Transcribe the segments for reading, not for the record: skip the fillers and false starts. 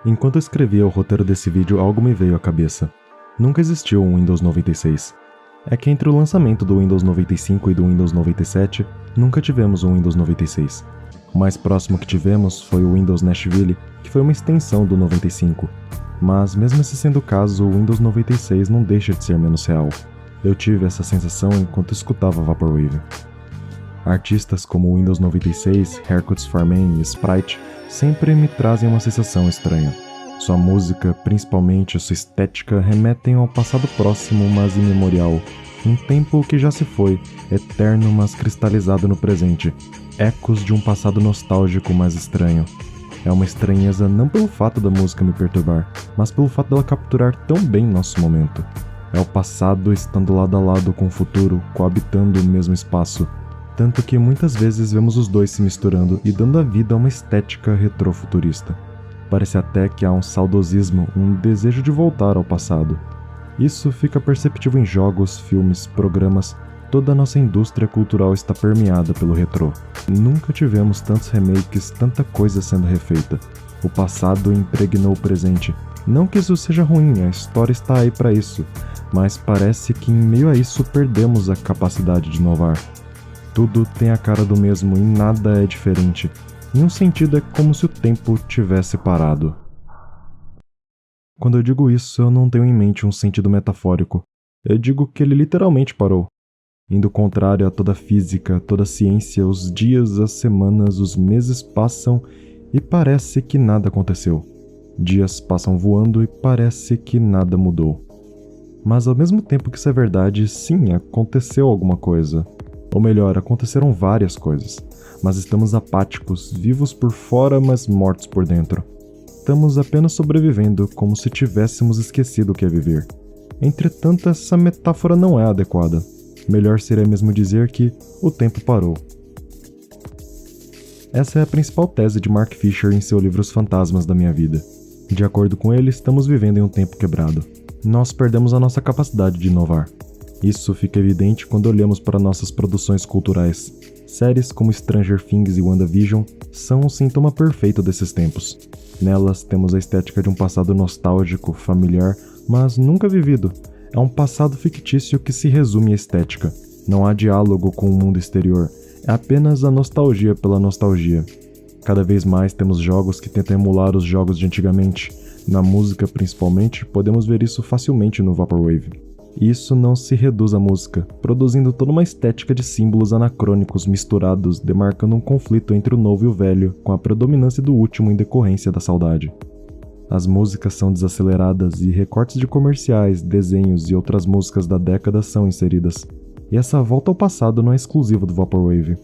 Enquanto eu escrevia o roteiro desse vídeo, algo me veio à cabeça. Nunca existiu um Windows 96. É que entre o lançamento do Windows 95 e do Windows 97, nunca tivemos um Windows 96. O mais próximo que tivemos foi o Windows Nashville, que foi uma extensão do 95. Mas mesmo esse sendo o caso, o Windows 96 não deixa de ser menos real. Eu tive essa sensação enquanto escutava Vaporwave. Artistas como o Windows 96, Haircuts Farman e Sprite sempre me trazem uma sensação estranha. Sua música, principalmente sua estética, remetem ao passado próximo, mas imemorial. Um tempo que já se foi, eterno, mas cristalizado no presente. Ecos de um passado nostálgico, mas estranho. É uma estranheza não pelo fato da música me perturbar, mas pelo fato dela capturar tão bem nosso momento. É o passado estando lado a lado com o futuro, coabitando o mesmo espaço. Tanto que muitas vezes vemos os dois se misturando e dando a vida a uma estética retrofuturista. Parece até que há um saudosismo, um desejo de voltar ao passado. Isso fica perceptível em jogos, filmes, programas. Toda a nossa indústria cultural está permeada pelo retrô. Nunca tivemos tantos remakes, tanta coisa sendo refeita. O passado impregnou o presente. Não que isso seja ruim, a história está aí para isso, mas parece que em meio a isso perdemos a capacidade de inovar. Tudo tem a cara do mesmo e nada é diferente. Em um sentido é como se o tempo tivesse parado. Quando eu digo isso, eu não tenho em mente um sentido metafórico. Eu digo que ele literalmente parou. Indo contrário a toda a física, toda a ciência, os dias, as semanas, os meses passam e parece que nada aconteceu. Dias passam voando e parece que nada mudou. Mas ao mesmo tempo que isso é verdade, sim, aconteceu alguma coisa. Ou melhor, aconteceram várias coisas. Mas estamos apáticos, vivos por fora, mas mortos por dentro. Estamos apenas sobrevivendo, como se tivéssemos esquecido o que é viver. Entretanto, essa metáfora não é adequada. Melhor seria mesmo dizer que o tempo parou. Essa é a principal tese de Mark Fisher em seu livro Os Fantasmas da Minha Vida. De acordo com ele, estamos vivendo em um tempo quebrado. Nós perdemos a nossa capacidade de inovar. Isso fica evidente quando olhamos para nossas produções culturais. Séries como Stranger Things e WandaVision são um sintoma perfeito desses tempos. Nelas temos a estética de um passado nostálgico, familiar, mas nunca vivido. É um passado fictício que se resume à estética. Não há diálogo com o mundo exterior. É apenas a nostalgia pela nostalgia. Cada vez mais temos jogos que tentam emular os jogos de antigamente. Na música, principalmente, podemos ver isso facilmente no Vaporwave. E isso não se reduz à música, produzindo toda uma estética de símbolos anacrônicos misturados, demarcando um conflito entre o novo e o velho, com a predominância do último em decorrência da saudade. As músicas são desaceleradas e recortes de comerciais, desenhos e outras músicas da década são inseridas. E essa volta ao passado não é exclusiva do Vaporwave.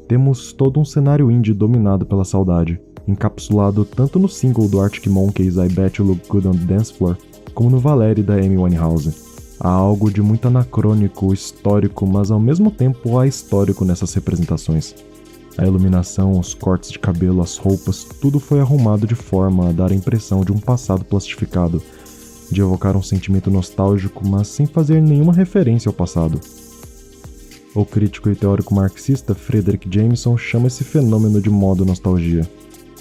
Temos todo um cenário indie dominado pela saudade, encapsulado tanto no single do Arctic Monkeys I Bet You Look Good on the Dance Floor, como no Valerie da Amy Winehouse. Há algo de muito anacrônico, histórico, mas ao mesmo tempo ahistórico nessas representações. A iluminação, os cortes de cabelo, as roupas, tudo foi arrumado de forma a dar a impressão de um passado plastificado, de evocar um sentimento nostálgico, mas sem fazer nenhuma referência ao passado. O crítico e teórico marxista Frederick Jameson chama esse fenômeno de modo nostalgia.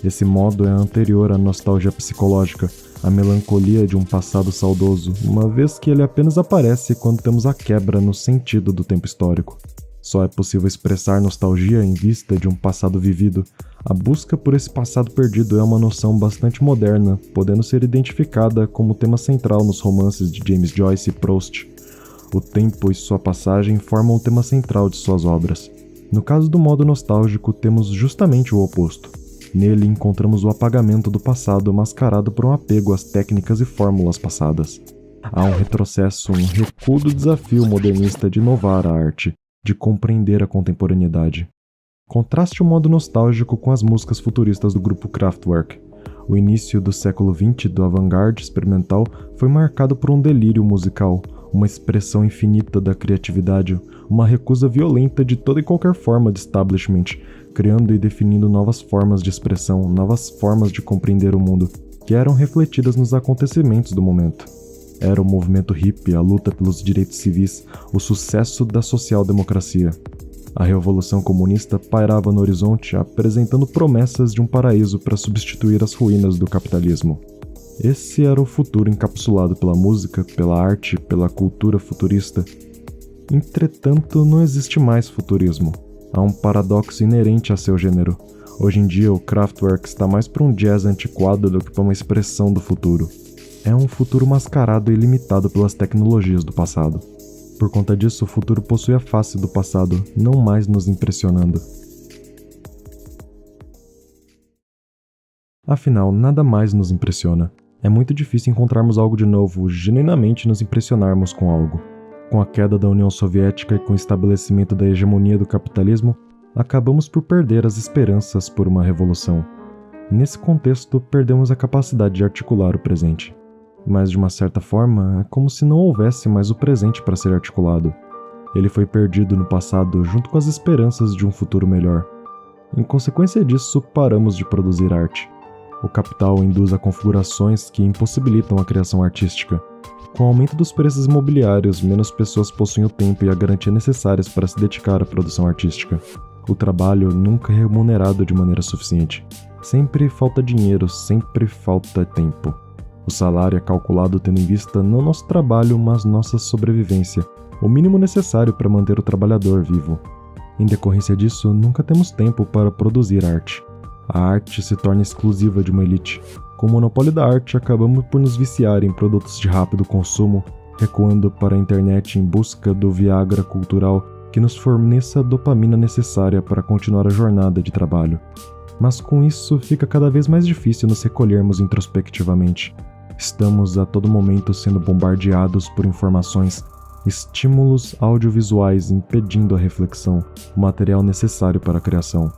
Esse modo é anterior à nostalgia psicológica, a melancolia de um passado saudoso, uma vez que ele apenas aparece quando temos a quebra no sentido do tempo histórico. Só é possível expressar nostalgia em vista de um passado vivido. A busca por esse passado perdido é uma noção bastante moderna, podendo ser identificada como tema central nos romances de James Joyce e Proust. O tempo e sua passagem formam o tema central de suas obras. No caso do modo nostálgico, temos justamente o oposto. Nele encontramos o apagamento do passado mascarado por um apego às técnicas e fórmulas passadas. Há um retrocesso, um recuo do desafio modernista de inovar a arte, de compreender a contemporaneidade. Contraste o modo nostálgico com as músicas futuristas do grupo Kraftwerk. O início do século XX do avant-garde experimental foi marcado por um delírio musical, uma expressão infinita da criatividade, uma recusa violenta de toda e qualquer forma de establishment, criando e definindo novas formas de expressão, novas formas de compreender o mundo, que eram refletidas nos acontecimentos do momento. Era o movimento hippie, a luta pelos direitos civis, o sucesso da social-democracia. A revolução comunista pairava no horizonte, apresentando promessas de um paraíso para substituir as ruínas do capitalismo. Esse era o futuro encapsulado pela música, pela arte, pela cultura futurista. Entretanto, não existe mais futurismo. Há um paradoxo inerente a seu gênero. Hoje em dia, o Kraftwerk está mais para um jazz antiquado do que para uma expressão do futuro. É um futuro mascarado e limitado pelas tecnologias do passado. Por conta disso, o futuro possui a face do passado, não mais nos impressionando. Afinal, nada mais nos impressiona. É muito difícil encontrarmos algo de novo, genuinamente nos impressionarmos com algo. Com a queda da União Soviética e com o estabelecimento da hegemonia do capitalismo, acabamos por perder as esperanças por uma revolução. Nesse contexto, perdemos a capacidade de articular o presente. Mas, de uma certa forma, é como se não houvesse mais o presente para ser articulado. Ele foi perdido no passado junto com as esperanças de um futuro melhor. Em consequência disso, paramos de produzir arte. O capital induz a configurações que impossibilitam a criação artística. Com o aumento dos preços imobiliários, menos pessoas possuem o tempo e a garantia necessárias para se dedicar à produção artística. O trabalho nunca é remunerado de maneira suficiente. Sempre falta dinheiro, sempre falta tempo. O salário é calculado tendo em vista não nosso trabalho, mas nossa sobrevivência, o mínimo necessário para manter o trabalhador vivo. Em decorrência disso, nunca temos tempo para produzir arte. A arte se torna exclusiva de uma elite. Com o monopólio da arte, acabamos por nos viciar em produtos de rápido consumo, recuando para a internet em busca do Viagra cultural que nos forneça a dopamina necessária para continuar a jornada de trabalho. Mas com isso, fica cada vez mais difícil nos recolhermos introspectivamente. Estamos a todo momento sendo bombardeados por informações, estímulos audiovisuais impedindo a reflexão, o material necessário para a criação.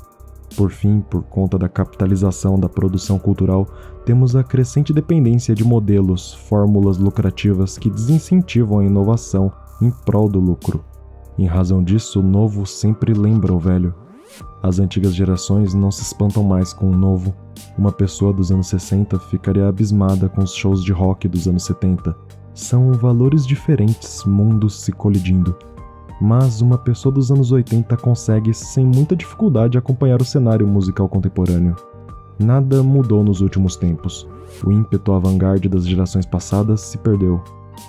Por fim, por conta da capitalização da produção cultural, temos a crescente dependência de modelos, fórmulas lucrativas que desincentivam a inovação em prol do lucro. Em razão disso, o novo sempre lembra o velho. As antigas gerações não se espantam mais com o novo. Uma pessoa dos anos 60 ficaria abismada com os shows de rock dos anos 70. São valores diferentes, mundos se colidindo. Mas uma pessoa dos anos 80 consegue, sem muita dificuldade, acompanhar o cenário musical contemporâneo. Nada mudou nos últimos tempos. O ímpeto avant-garde das gerações passadas se perdeu.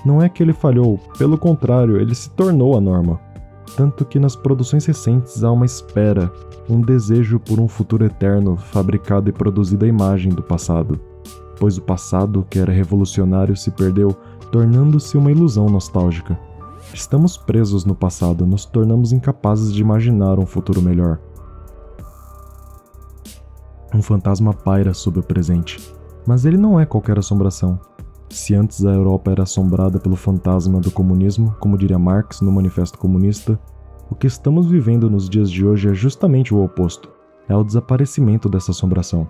Não é que ele falhou, pelo contrário, ele se tornou a norma. Tanto que nas produções recentes há uma espera, um desejo por um futuro eterno, fabricado e produzido à imagem do passado. Pois o passado, que era revolucionário, se perdeu, tornando-se uma ilusão nostálgica. Estamos presos no passado, nos tornamos incapazes de imaginar um futuro melhor. Um fantasma paira sobre o presente, mas ele não é qualquer assombração. Se antes a Europa era assombrada pelo fantasma do comunismo, como diria Marx no Manifesto Comunista, o que estamos vivendo nos dias de hoje é justamente o oposto. É o desaparecimento dessa assombração.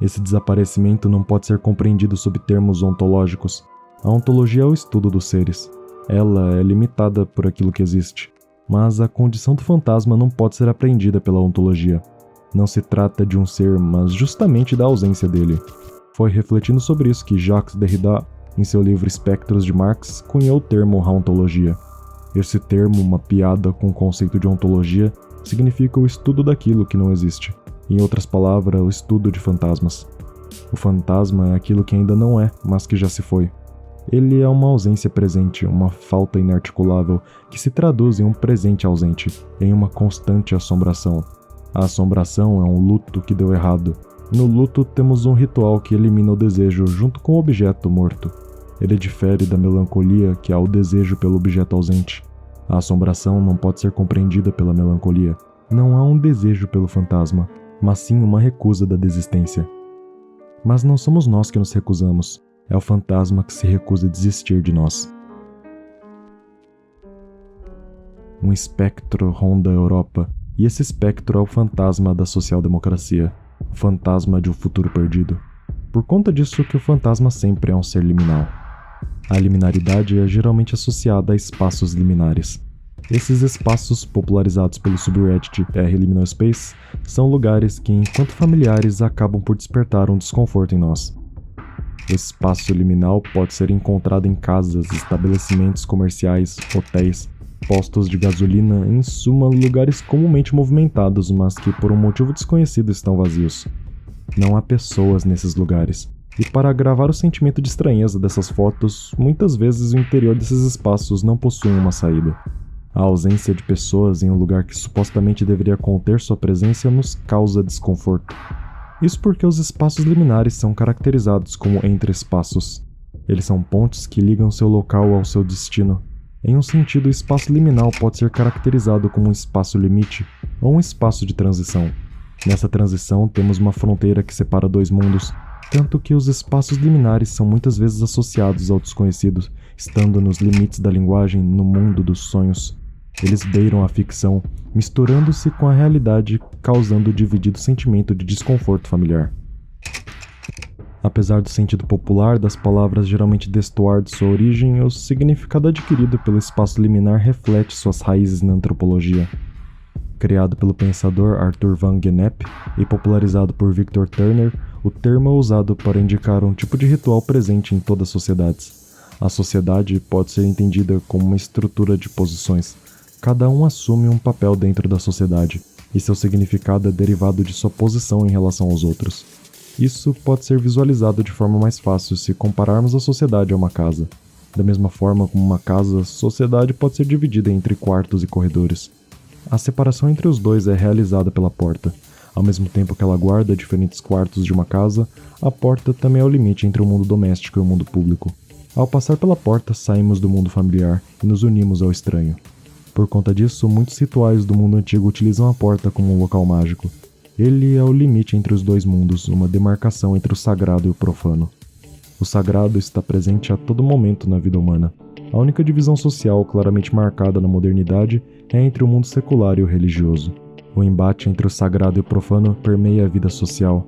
Esse desaparecimento não pode ser compreendido sob termos ontológicos. A ontologia é o estudo dos seres. Ela é limitada por aquilo que existe. Mas a condição do fantasma não pode ser apreendida pela ontologia. Não se trata de um ser, mas justamente da ausência dele. Foi refletindo sobre isso que Jacques Derrida, em seu livro Espectros de Marx, cunhou o termo ontologia. Esse termo, uma piada com o conceito de ontologia, significa o estudo daquilo que não existe. Em outras palavras, o estudo de fantasmas. O fantasma é aquilo que ainda não é, mas que já se foi. Ele é uma ausência presente, uma falta inarticulável, que se traduz em um presente ausente, em uma constante assombração. A assombração é um luto que deu errado. No luto temos um ritual que elimina o desejo junto com o objeto morto. Ele difere da melancolia, que há o desejo pelo objeto ausente. A assombração não pode ser compreendida pela melancolia. Não há um desejo pelo fantasma, mas sim uma recusa da desistência. Mas não somos nós que nos recusamos. É o fantasma que se recusa a desistir de nós. Um espectro ronda a Europa, e esse espectro é o fantasma da social-democracia, o fantasma de um futuro perdido. Por conta disso que o fantasma sempre é um ser liminal. A liminaridade é geralmente associada a espaços liminares. Esses espaços, popularizados pelo subreddit r-liminal space, são lugares que, enquanto familiares, acabam por despertar um desconforto em nós. Esse espaço liminal pode ser encontrado em casas, estabelecimentos comerciais, hotéis, postos de gasolina, em suma, lugares comumente movimentados, mas que por um motivo desconhecido estão vazios. Não há pessoas nesses lugares. E para agravar o sentimento de estranheza dessas fotos, muitas vezes o interior desses espaços não possui uma saída. A ausência de pessoas em um lugar que supostamente deveria conter sua presença nos causa desconforto. Isso porque os espaços liminares são caracterizados como entre-espaços. Eles são pontes que ligam seu local ao seu destino. Em um sentido, o espaço liminal pode ser caracterizado como um espaço limite ou um espaço de transição. Nessa transição, temos uma fronteira que separa dois mundos, tanto que os espaços liminares são muitas vezes associados ao desconhecido, estando nos limites da linguagem no mundo dos sonhos. Eles beiram a ficção, misturando-se com a realidade, causando o dividido sentimento de desconforto familiar. Apesar do sentido popular das palavras geralmente destoar de sua origem, o significado adquirido pelo espaço liminar reflete suas raízes na antropologia. Criado pelo pensador Arthur Van Gennep e popularizado por Victor Turner, o termo é usado para indicar um tipo de ritual presente em todas as sociedades. A sociedade pode ser entendida como uma estrutura de posições. Cada um assume um papel dentro da sociedade, e seu significado é derivado de sua posição em relação aos outros. Isso pode ser visualizado de forma mais fácil se compararmos a sociedade a uma casa. Da mesma forma como uma casa, a sociedade pode ser dividida entre quartos e corredores. A separação entre os dois é realizada pela porta. Ao mesmo tempo que ela guarda diferentes quartos de uma casa, a porta também é o limite entre o mundo doméstico e o mundo público. Ao passar pela porta, saímos do mundo familiar e nos unimos ao estranho. Por conta disso, muitos rituais do mundo antigo utilizam a porta como um local mágico. Ele é o limite entre os dois mundos, uma demarcação entre o sagrado e o profano. O sagrado está presente a todo momento na vida humana. A única divisão social claramente marcada na modernidade é entre o mundo secular e o religioso. O embate entre o sagrado e o profano permeia a vida social,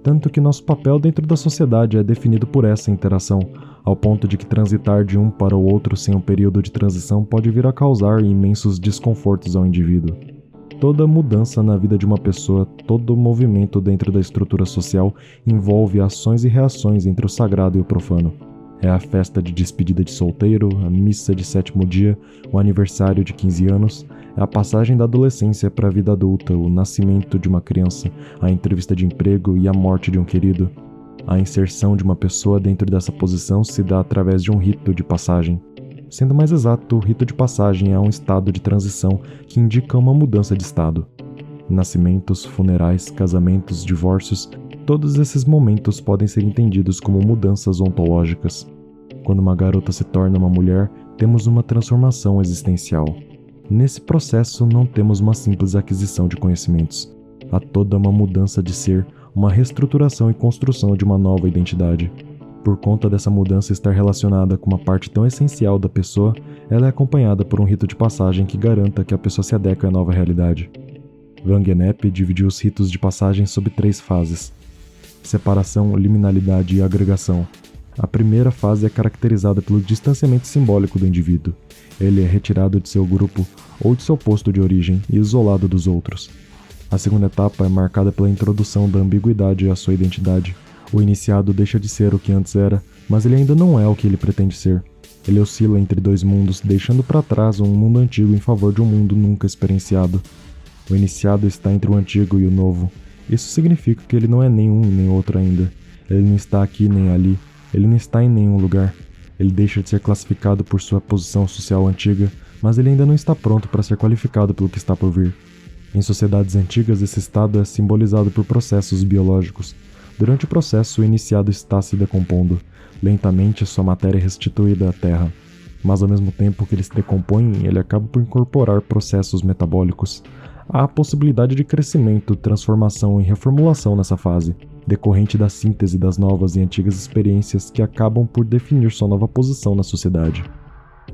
tanto que nosso papel dentro da sociedade é definido por essa interação, ao ponto de que transitar de um para o outro sem um período de transição pode vir a causar imensos desconfortos ao indivíduo. Toda mudança na vida de uma pessoa, todo movimento dentro da estrutura social envolve ações e reações entre o sagrado e o profano. É a festa de despedida de solteiro, a missa de sétimo dia, o aniversário de 15 anos, é a passagem da adolescência para a vida adulta, o nascimento de uma criança, a entrevista de emprego e a morte de um querido. A inserção de uma pessoa dentro dessa posição se dá através de um rito de passagem. Sendo mais exato, o rito de passagem é um estado de transição que indica uma mudança de estado. Nascimentos, funerais, casamentos, divórcios, todos esses momentos podem ser entendidos como mudanças ontológicas. Quando uma garota se torna uma mulher, temos uma transformação existencial. Nesse processo, não temos uma simples aquisição de conhecimentos. Há toda uma mudança de ser, uma reestruturação e construção de uma nova identidade. Por conta dessa mudança estar relacionada com uma parte tão essencial da pessoa, ela é acompanhada por um rito de passagem que garanta que a pessoa se adeque à nova realidade. Van Gennep dividiu os ritos de passagem sob 3 fases: separação, liminalidade e agregação. A primeira fase é caracterizada pelo distanciamento simbólico do indivíduo. Ele é retirado de seu grupo ou de seu posto de origem e isolado dos outros. A segunda etapa é marcada pela introdução da ambiguidade à sua identidade. O iniciado deixa de ser o que antes era, mas ele ainda não é o que ele pretende ser. Ele oscila entre 2 mundos, deixando para trás um mundo antigo em favor de um mundo nunca experienciado. O iniciado está entre o antigo e o novo. Isso significa que ele não é nem um nem outro ainda. Ele não está aqui nem ali. Ele não está em nenhum lugar. Ele deixa de ser classificado por sua posição social antiga, mas ele ainda não está pronto para ser qualificado pelo que está por vir. Em sociedades antigas, esse estado é simbolizado por processos biológicos. Durante o processo, o iniciado está se decompondo. Lentamente, sua matéria é restituída à Terra. Mas ao mesmo tempo que ele se decompõe, ele acaba por incorporar processos metabólicos. Há a possibilidade de crescimento, transformação e reformulação nessa fase, decorrente da síntese das novas e antigas experiências que acabam por definir sua nova posição na sociedade.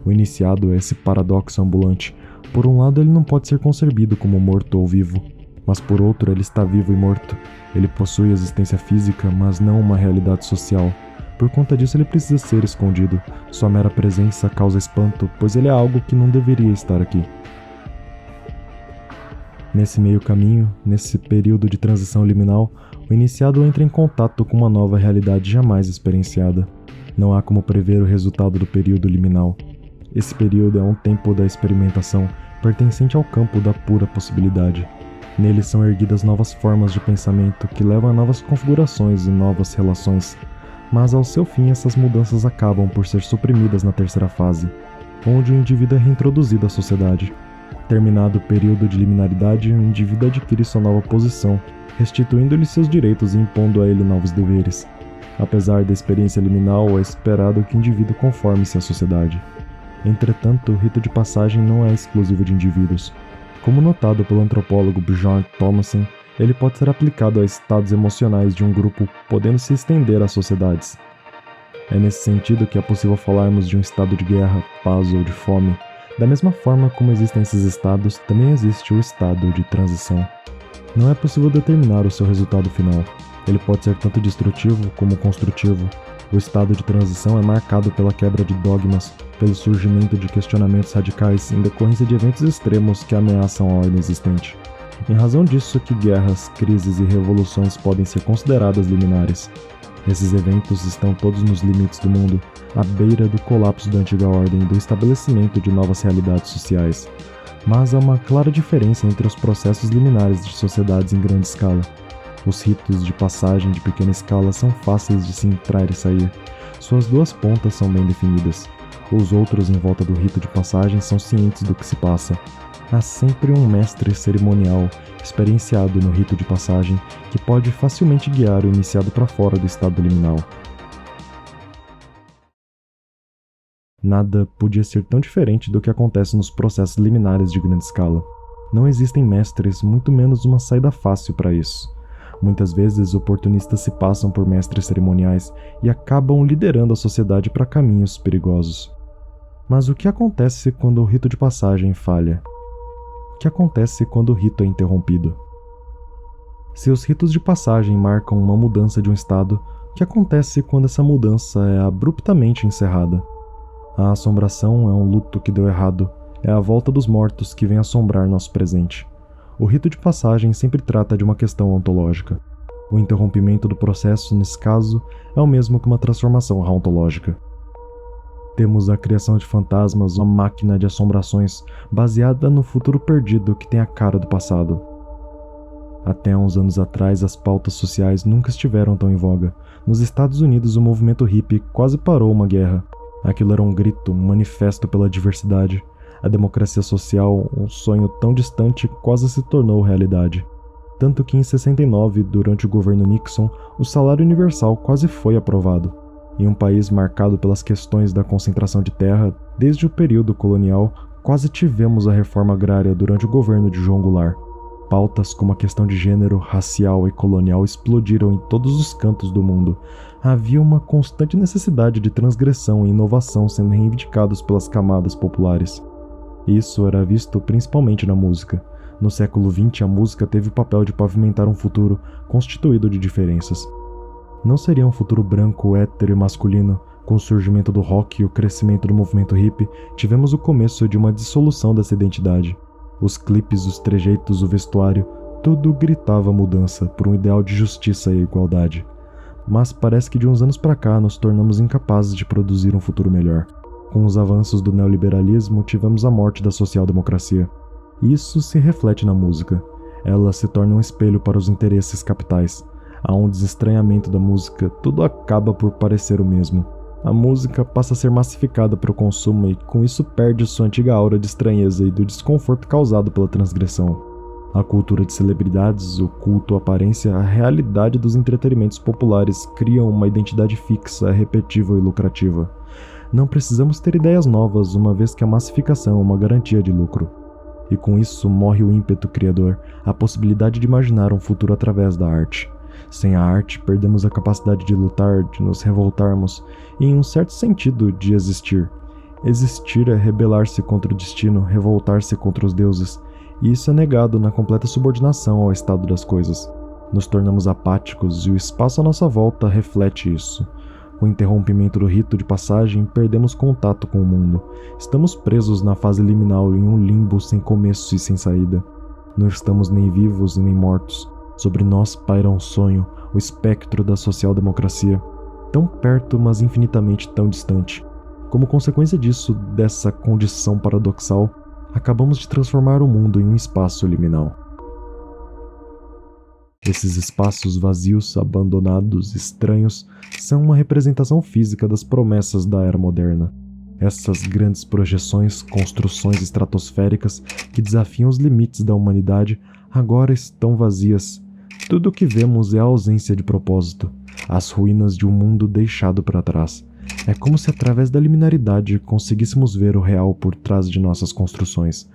O iniciado é esse paradoxo ambulante. Por um lado, ele não pode ser concebido como morto ou vivo, mas por outro, ele está vivo e morto. Ele possui existência física, mas não uma realidade social. Por conta disso, ele precisa ser escondido. Sua mera presença causa espanto, pois ele é algo que não deveria estar aqui. Nesse meio caminho, nesse período de transição liminal, o iniciado entra em contato com uma nova realidade jamais experienciada. Não há como prever o resultado do período liminal. Esse período é um tempo da experimentação, pertencente ao campo da pura possibilidade. Nele são erguidas novas formas de pensamento que levam a novas configurações e novas relações. Mas ao seu fim essas mudanças acabam por ser suprimidas na terceira fase, onde o indivíduo é reintroduzido à sociedade. Terminado o período de liminaridade, o indivíduo adquire sua nova posição, restituindo-lhe seus direitos e impondo a ele novos deveres. Apesar da experiência liminal, é esperado que o indivíduo conforme-se à sociedade. Entretanto, o rito de passagem não é exclusivo de indivíduos. Como notado pelo antropólogo Bjorn Thomason, ele pode ser aplicado a estados emocionais de um grupo, podendo se estender às sociedades. É nesse sentido que é possível falarmos de um estado de guerra, paz ou de fome. Da mesma forma como existem esses estados, também existe o estado de transição. Não é possível determinar o seu resultado final. Ele pode ser tanto destrutivo como construtivo. O estado de transição é marcado pela quebra de dogmas, pelo surgimento de questionamentos radicais em decorrência de eventos extremos que ameaçam a ordem existente. Em razão disso que guerras, crises e revoluções podem ser consideradas liminares. Esses eventos estão todos nos limites do mundo, à beira do colapso da antiga ordem e do estabelecimento de novas realidades sociais. Mas há uma clara diferença entre os processos liminares de sociedades em grande escala. Os ritos de passagem de pequena escala são fáceis de se entrar e sair. Suas duas pontas são bem definidas. Os outros em volta do rito de passagem são cientes do que se passa. Há sempre um mestre cerimonial experienciado no rito de passagem que pode facilmente guiar o iniciado para fora do estado liminal. Nada podia ser tão diferente do que acontece nos processos liminares de grande escala. Não existem mestres, muito menos uma saída fácil para isso. Muitas vezes, oportunistas se passam por mestres cerimoniais e acabam liderando a sociedade para caminhos perigosos. Mas o que acontece quando o rito de passagem falha? O que acontece quando o rito é interrompido? Se os ritos de passagem marcam uma mudança de um estado, o que acontece quando essa mudança é abruptamente encerrada? A assombração é um luto que deu errado, é a volta dos mortos que vem assombrar nosso presente. O rito de passagem sempre trata de uma questão ontológica. O interrompimento do processo, nesse caso, é o mesmo que uma transformação ontológica. Temos a criação de fantasmas, uma máquina de assombrações baseada no futuro perdido que tem a cara do passado. Até uns anos atrás, as pautas sociais nunca estiveram tão em voga. Nos Estados Unidos, o movimento hippie quase parou uma guerra. Aquilo era um grito, um manifesto pela diversidade. A democracia social, um sonho tão distante, quase se tornou realidade. Tanto que em 69, durante o governo Nixon, o salário universal quase foi aprovado. Em um país marcado pelas questões da concentração de terra, desde o período colonial, quase tivemos a reforma agrária durante o governo de João Goulart. Pautas como a questão de gênero, racial e colonial explodiram em todos os cantos do mundo. Havia uma constante necessidade de transgressão e inovação sendo reivindicados pelas camadas populares. Isso era visto principalmente na música. No século XX, a música teve o papel de pavimentar um futuro constituído de diferenças. Não seria um futuro branco, hétero e masculino. Com o surgimento do rock e o crescimento do movimento hippie, tivemos o começo de uma dissolução dessa identidade. Os clipes, os trejeitos, o vestuário, tudo gritava mudança por um ideal de justiça e igualdade. Mas parece que de uns anos para cá nos tornamos incapazes de produzir um futuro melhor. Com os avanços do neoliberalismo, tivemos a morte da social-democracia. Isso se reflete na música. Ela se torna um espelho para os interesses capitais. Há um desestranhamento da música, tudo acaba por parecer o mesmo. A música passa a ser massificada para o consumo e com isso perde sua antiga aura de estranheza e do desconforto causado pela transgressão. A cultura de celebridades, o culto à aparência, a realidade dos entretenimentos populares criam uma identidade fixa, repetível e lucrativa. Não precisamos ter ideias novas, uma vez que a massificação é uma garantia de lucro. E com isso morre o ímpeto criador, a possibilidade de imaginar um futuro através da arte. Sem a arte, perdemos a capacidade de lutar, de nos revoltarmos e, em um certo sentido, de existir. Existir é rebelar-se contra o destino, revoltar-se contra os deuses, e isso é negado na completa subordinação ao estado das coisas. Nos tornamos apáticos e o espaço à nossa volta reflete isso. Com o interrompimento do rito de passagem, perdemos contato com o mundo. Estamos presos na fase liminal em um limbo sem começo e sem saída. Não estamos nem vivos e nem mortos. Sobre nós paira um sonho, o espectro da social-democracia, tão perto, mas infinitamente tão distante. Como consequência disso, dessa condição paradoxal, acabamos de transformar o mundo em um espaço liminal. Esses espaços vazios, abandonados, estranhos, são uma representação física das promessas da era moderna. Essas grandes projeções, construções estratosféricas que desafiam os limites da humanidade, agora estão vazias. Tudo o que vemos é a ausência de propósito, as ruínas de um mundo deixado para trás. É como se através da liminaridade conseguíssemos ver o real por trás de nossas construções.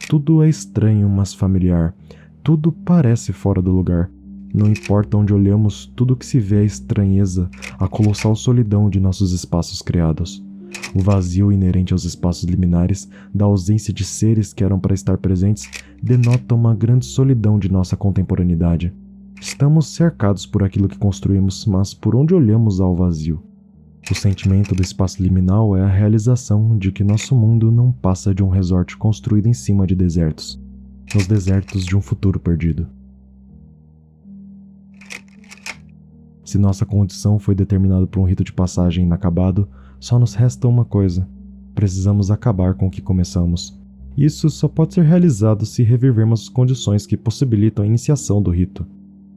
Tudo é estranho, mas familiar. Tudo parece fora do lugar. Não importa onde olhamos, tudo que se vê é estranheza, a colossal solidão de nossos espaços criados. O vazio inerente aos espaços liminares, da ausência de seres que eram para estar presentes, denota uma grande solidão de nossa contemporaneidade. Estamos cercados por aquilo que construímos, mas por onde olhamos há o vazio. O sentimento do espaço liminal é a realização de que nosso mundo não passa de um resort construído em cima de desertos, nos desertos de um futuro perdido. Se nossa condição foi determinada por um rito de passagem inacabado, só nos resta uma coisa: precisamos acabar com o que começamos. Isso só pode ser realizado se revivermos as condições que possibilitam a iniciação do rito.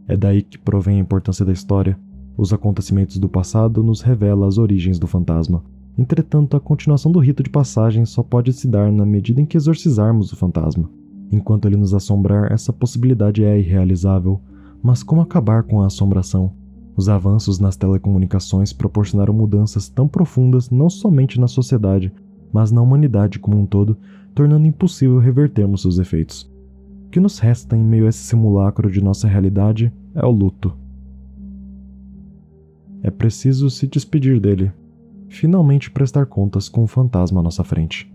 É daí que provém a importância da história. Os acontecimentos do passado nos revelam as origens do fantasma. Entretanto, a continuação do rito de passagem só pode se dar na medida em que exorcizarmos o fantasma. Enquanto ele nos assombrar, essa possibilidade é irrealizável. Mas como acabar com a assombração? Os avanços nas telecomunicações proporcionaram mudanças tão profundas não somente na sociedade, mas na humanidade como um todo, tornando impossível revertermos seus efeitos. O que nos resta em meio a esse simulacro de nossa realidade é o luto. É preciso se despedir dele, finalmente prestar contas com o fantasma à nossa frente.